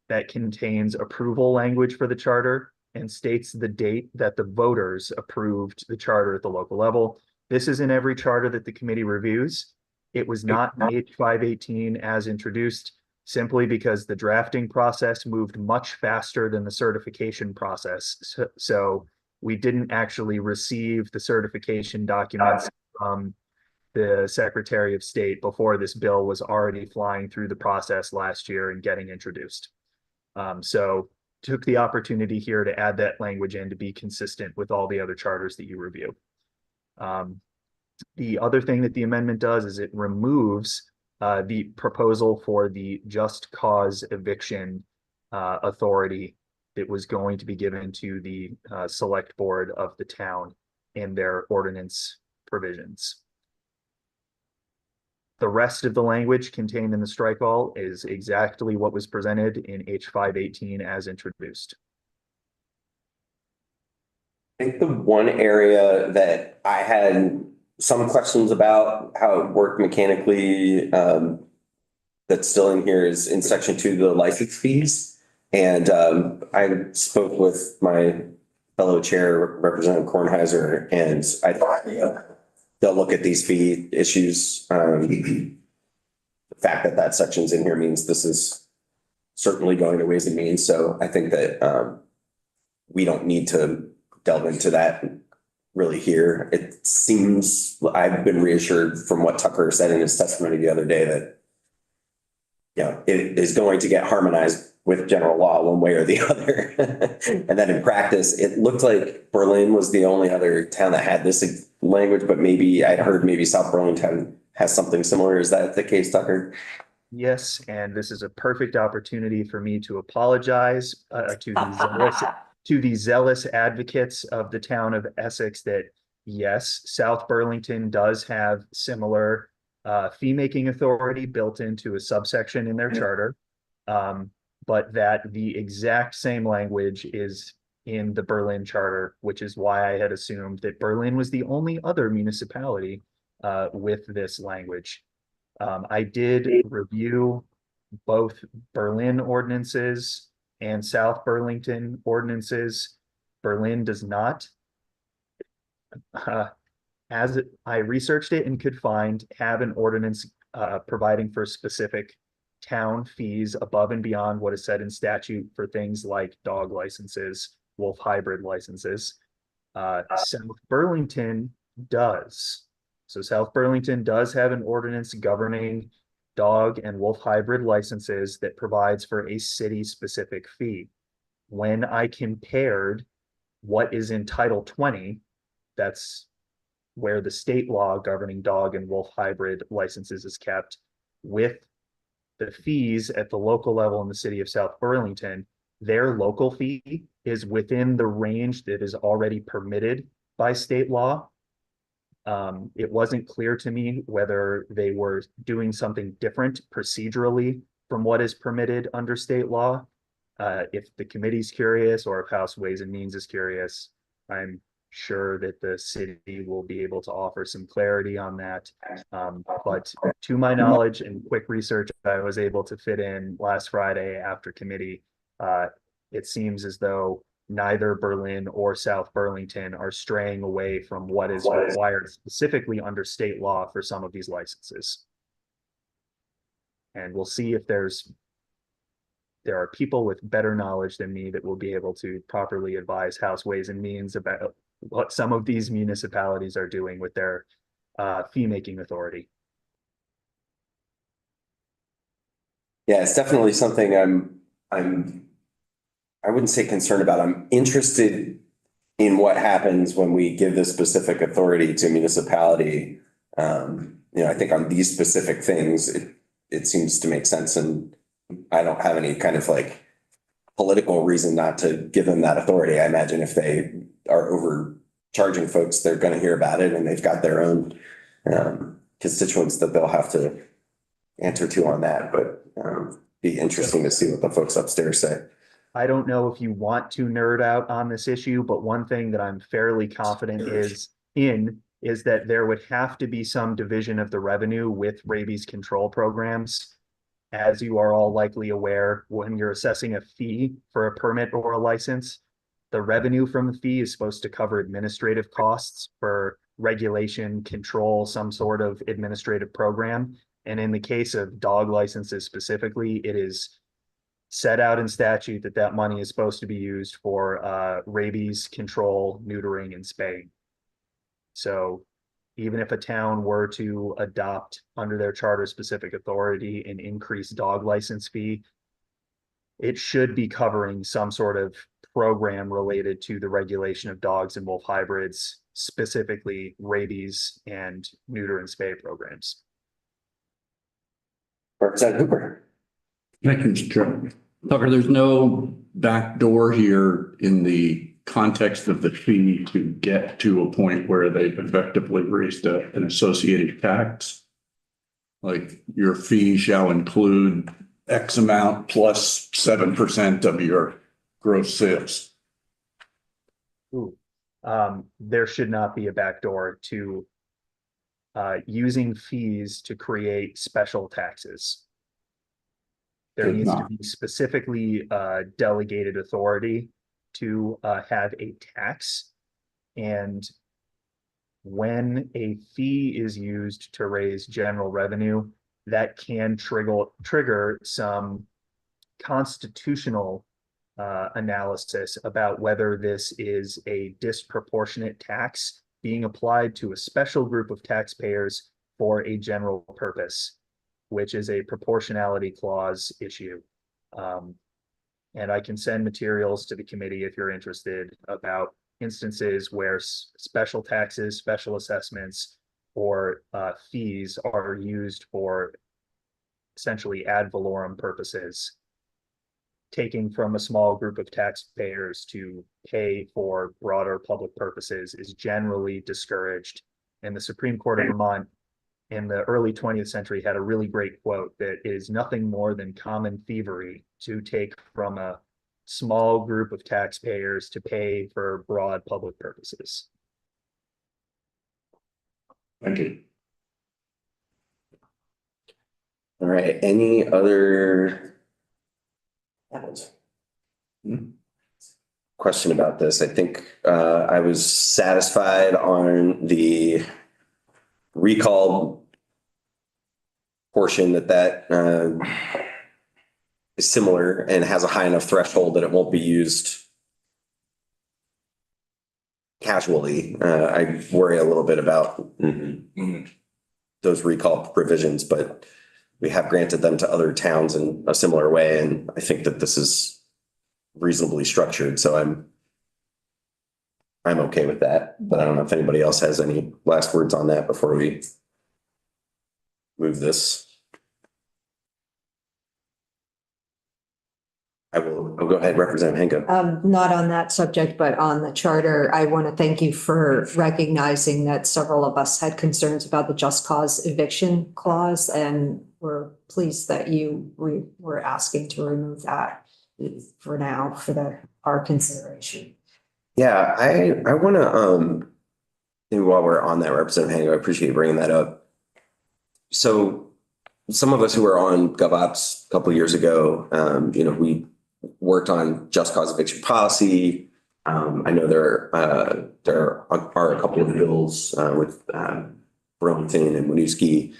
S5: that contains approval language for the charter and states the date that the voters approved the charter at the local level. This is in every charter that the committee reviews. It was not in H518 as introduced, simply because the drafting process moved much faster than the certification process. So we didn't actually receive the certification documents from the Secretary of State before this bill was already flying through the process last year and getting introduced. So took the opportunity here to add that language in to be consistent with all the other charters that you review. The other thing that the amendment does is it removes the proposal for the just cause eviction authority that was going to be given to the select board of the town in their ordinance provisions. The rest of the language contained in the strike all is exactly what was presented in H518 as introduced.
S2: I think the one area that I had some questions about how it worked mechanically, that's still in here is in section 2, the license fees. And I spoke with my fellow chair, Representative Kornheiser, and I think they'll look at these fee issues. The fact that that section's in here means this is certainly going to Ways and Means. So I think that we don't need to delve into that really here. It seems, I've been reassured from what Tucker said in his testimony the other day that, you know, it is going to get harmonized with general law one way or the other. And then in practice, it looked like Berlin was the only other town that had this language, but maybe I'd heard maybe South Burlington has something similar. Is that the case, Tucker?
S5: Yes, and this is a perfect opportunity for me to apologize to the zealous advocates of the town of Essex that yes, South Burlington does have similar fee-making authority built into a subsection in their charter, but that the exact same language is in the Berlin charter, which is why I had assumed that Berlin was the only other municipality with this language. I did review both Berlin ordinances and South Burlington ordinances. Berlin does not, I researched it and could find, have an ordinance providing for specific town fees above and beyond what is said in statute for things like dog licenses, wolf hybrid licenses. South Burlington does. So South Burlington does have an ordinance governing dog and wolf hybrid licenses that provides for a city-specific fee. When I compared what is in Title 20, that's where the state law governing dog and wolf hybrid licenses is kept, with the fees at the local level in the city of South Burlington, their local fee is within the range that is already permitted by state law. It wasn't clear to me whether they were doing something different procedurally from what is permitted under state law. If the committee's curious or if House Ways and Means is curious, I'm sure that the city will be able to offer some clarity on that. But to my knowledge and quick research I was able to fit in last Friday after committee, it seems as though neither Berlin or South Burlington are straying away from what is required specifically under state law for some of these licenses. And we'll see if there are people with better knowledge than me that will be able to properly advise House Ways and Means about what some of these municipalities are doing with their fee-making authority.
S2: Yeah, it's definitely something I wouldn't say concerned about. I'm interested in what happens when we give this specific authority to municipality. I think on these specific things, it seems to make sense, and I don't have any kind of like political reason not to give them that authority. I imagine if they are overcharging folks, they're going to hear about it, and they've got their own constituents that they'll have to answer to on that. But be interesting to see what the folks upstairs say.
S5: I don't know if you want to nerd out on this issue, but one thing that I'm fairly confident is that there would have to be some division of the revenue with rabies control programs. As you are all likely aware, when you're assessing a fee for a permit or a license, the revenue from the fee is supposed to cover administrative costs for regulation, control, some sort of administrative program. And in the case of dog licenses specifically, it is set out in statute that that money is supposed to be used for rabies control, neutering, and spaying. So even if a town were to adopt under their charter specific authority an increased dog license fee, it should be covering some sort of program related to the regulation of dogs and wolf hybrids, specifically rabies and neuter and spay programs.
S2: Representative Hooper.
S11: Thank you, Mr. Chairman. Tucker, there's no back door here in the context of the fee to get to a point where they've effectively raised an associated tax. Like your fee shall include X amount plus 7% of your gross sales.
S5: There should not be a backdoor to using fees to create special taxes. There needs to be specifically delegated authority to have a tax. And when a fee is used to raise general revenue, that can trigger some constitutional analysis about whether this is a disproportionate tax being applied to a special group of taxpayers for a general purpose, which is a proportionality clause issue. And I can send materials to the committee if you're interested about instances where special taxes, special assessments, or fees are used for essentially ad valorem purposes. Taking from a small group of taxpayers to pay for broader public purposes is generally discouraged. And the Supreme Court of Vermont in the early 20th century had a really great quote that is nothing more than common thievery to take from a small group of taxpayers to pay for broad public purposes.
S2: Thank you. All right, any other question about this? I think I was satisfied on the recall portion that is similar and has a high enough threshold that it won't be used casually. I worry a little bit about those recall provisions, but we have granted them to other towns in a similar way, and I think that this is reasonably structured, so I'm okay with that. But I don't know if anybody else has any last words on that before we move this. I'll go ahead, Representative Hanko.
S4: Not on that subject, but on the charter, I want to thank you for recognizing that several of us had concerns about the just cause eviction clause, and we're pleased that you were asking to remove that for now for our consideration.
S2: Yeah, I want to, maybe while we're on that, Representative Hanko, I appreciate you bringing that up. So some of us who were on GovOps a couple of years ago, we worked on just cause eviction policy. I know there are a couple of bills with Burlington and Winooski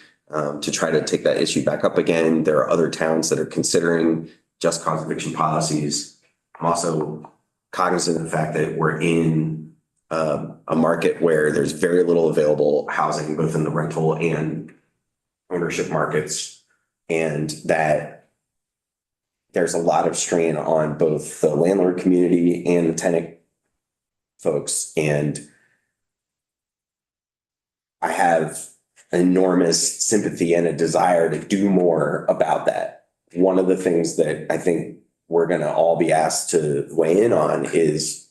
S2: to try to take that issue back up again. There are other towns that are considering just cause eviction policies. I'm also cognizant of the fact that we're in a market where there's very little available housing, both in the rental and ownership markets, and that there's a lot of strain on both the landlord community and the tenant folks. And I have enormous sympathy and a desire to do more about that. One of the things that I think we're going to all be asked to weigh in on is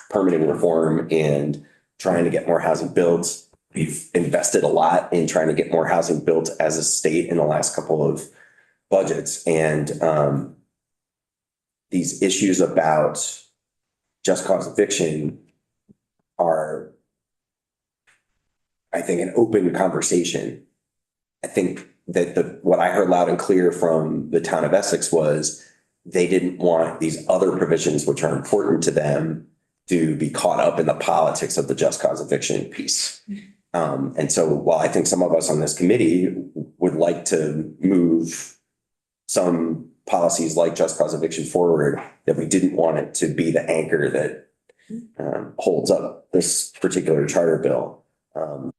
S2: permitting reform and trying to get more housing built. We've invested a lot in trying to get more housing built as a state in the last couple of budgets. And these issues about just cause eviction are, I think, an open conversation. I think that what I heard loud and clear from the town of Essex was they didn't want these other provisions, which are important to them, to be caught up in the politics of the just cause eviction piece. And so while I think some of us on this committee would like to move some policies like just cause eviction forward, that we didn't want it to be the anchor that holds up this particular charter bill.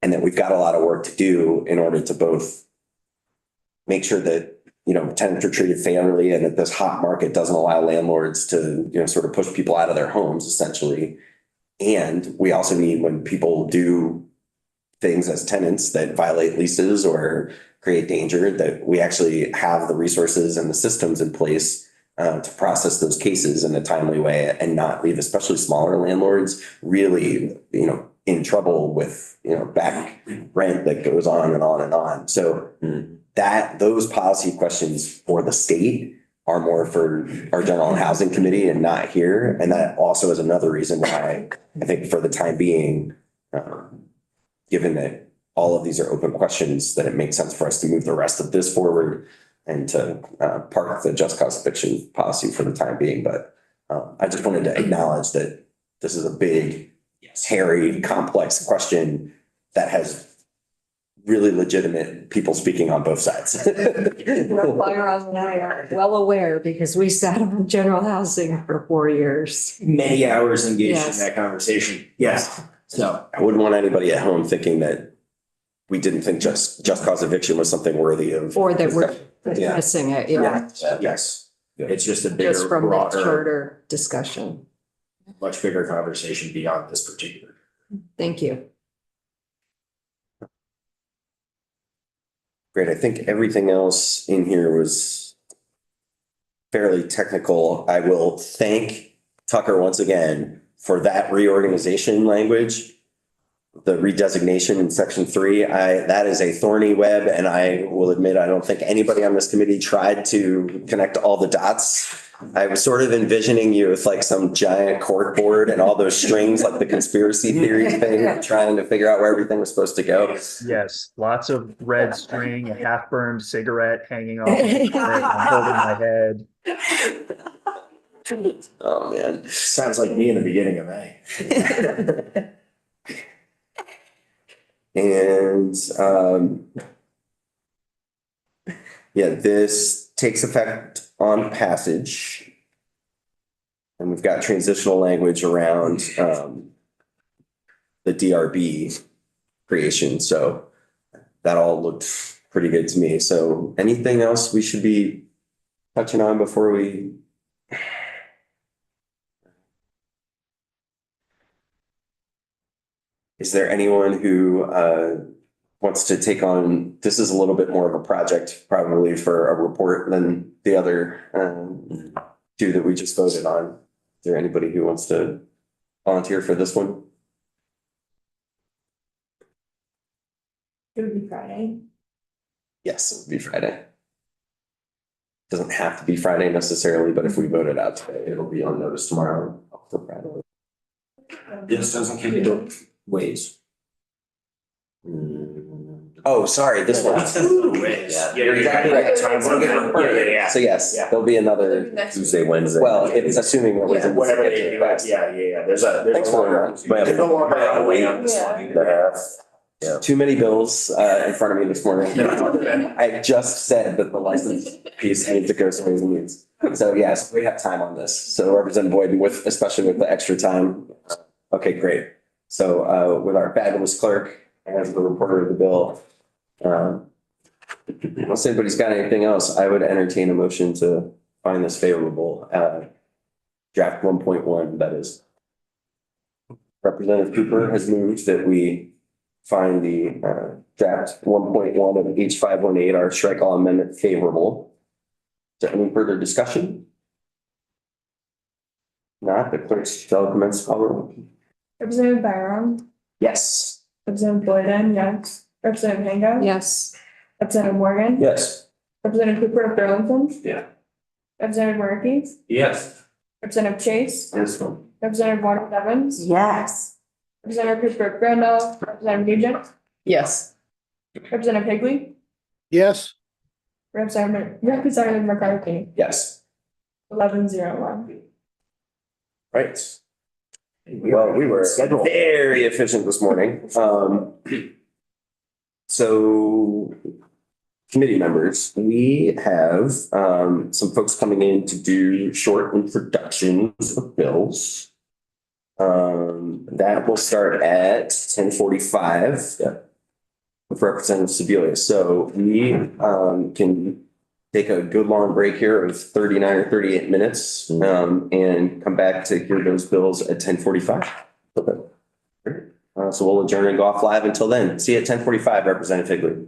S2: And that we've got a lot of work to do in order to both make sure that, tenants are treated fairly and that this hot market doesn't allow landlords to, sort of push people out of their homes, essentially. And we also need, when people do things as tenants that violate leases or create danger, that we actually have the resources and the systems in place to process those cases in a timely way and not leave, especially smaller landlords, really, in trouble with, back rent that goes on and on and on. So those policy questions for the state are more for our general and housing committee and not here. And that also is another reason why I think for the time being, given that all of these are open questions, that it makes sense for us to move the rest of this forward and to park the just cause eviction policy for the time being. But I just wanted to acknowledge that this is a big, hairy, complex question that has really legitimate people speaking on both sides.
S4: Byron and I are well aware because we sat on general housing for 4 years.
S6: Many hours engaged in
S4: Yes.
S6: that conversation. Yes. So.
S2: I wouldn't want anybody at home thinking that we didn't think just cause eviction was something worthy of.
S4: Or that we're
S2: Yeah.
S4: missing it, yeah,
S6: Yes. It's just a bigger,
S4: just from the
S6: broader,
S4: charter discussion.
S6: much bigger conversation beyond this particular.
S4: Thank you.
S2: Great. I think everything else in here was fairly technical. I will thank Tucker once again for that reorganization language. The redesignation in section 3, that is a thorny web, and I will admit, I don't think anybody on this committee tried to connect all the dots. I was sort of envisioning you with like some giant cork board and all those strings, like the conspiracy theory thing, trying to figure out where everything was supposed to go.
S5: Yes, lots of red string, a half-burned cigarette hanging off. I'm holding my head.
S2: Oh, man.
S6: Sounds like me in the beginning of May.
S2: And yeah, this takes effect on passage. And we've got transitional language around the DRB creation. So that all looked pretty good to me. So anything else we should be touching on before we? Is there anyone who wants to take on, this is a little bit more of a project probably for a report than the other two that we just voted on. Is there anybody who wants to volunteer for this one?
S9: It would be Friday.
S2: Yes, it would be Friday. Doesn't have to be Friday necessarily, but if we vote it out today, it'll be on notice tomorrow for Friday.
S6: This doesn't keep it ways.
S2: Oh, sorry, this one.
S6: Yeah,
S2: You're exactly right.
S6: Yeah.
S2: So yes, there'll be another
S1: Tuesday, Wednesday.
S2: Well, it's assuming that
S6: Yeah,
S2: was.
S6: whatever they do, yeah. There's
S2: Thanks
S6: a
S2: for
S6: longer,
S2: that.
S6: there's no longer a way on this one.
S2: Too many bills in front of me this morning. I just said that the license piece needs to go to ways and means. So yes, we have time on this. So Representative Boyd, with, especially with the extra time. Okay, great. So with our fabulous clerk as the reporter of the bill, unless anybody's got anything else, I would entertain a motion to find this favorable. Draft 1.1, that is. Representative Cooper has moved that we find the draft 1.1 of H 518, our strike all amendment, favorable. Is there any further discussion? Not, the clerk shall commence call roll.
S9: Representative Byram,
S2: Yes.
S9: Representative Boyden, yes. Representative Hango.
S4: Yes.
S9: Representative Morgan.
S2: Yes.
S9: Representative Cooper of Burlington.
S6: Yeah.
S9: Representative Murphy.
S6: Yes.
S9: Representative Chase.
S2: Yes.
S9: Representative Warren Evans.
S7: Yes.
S9: Representative Cooper of Randolph. Representative Nugent.
S7: Yes.
S9: Representative Higley.
S10: Yes,
S9: Representative McCarthy.
S2: Yes.
S9: 11-0-1.
S2: Right. Well, we were very efficient this morning. So committee members, we have some folks coming in to do short introductions of bills. That will start at 10:45. With Representative Sebelius. So we can take a good long break here of 39 or 38 minutes and come back to hear those bills at 10:45. Okay. So we'll adjourn and go off live until then. See you at 10:45, Representative Higley.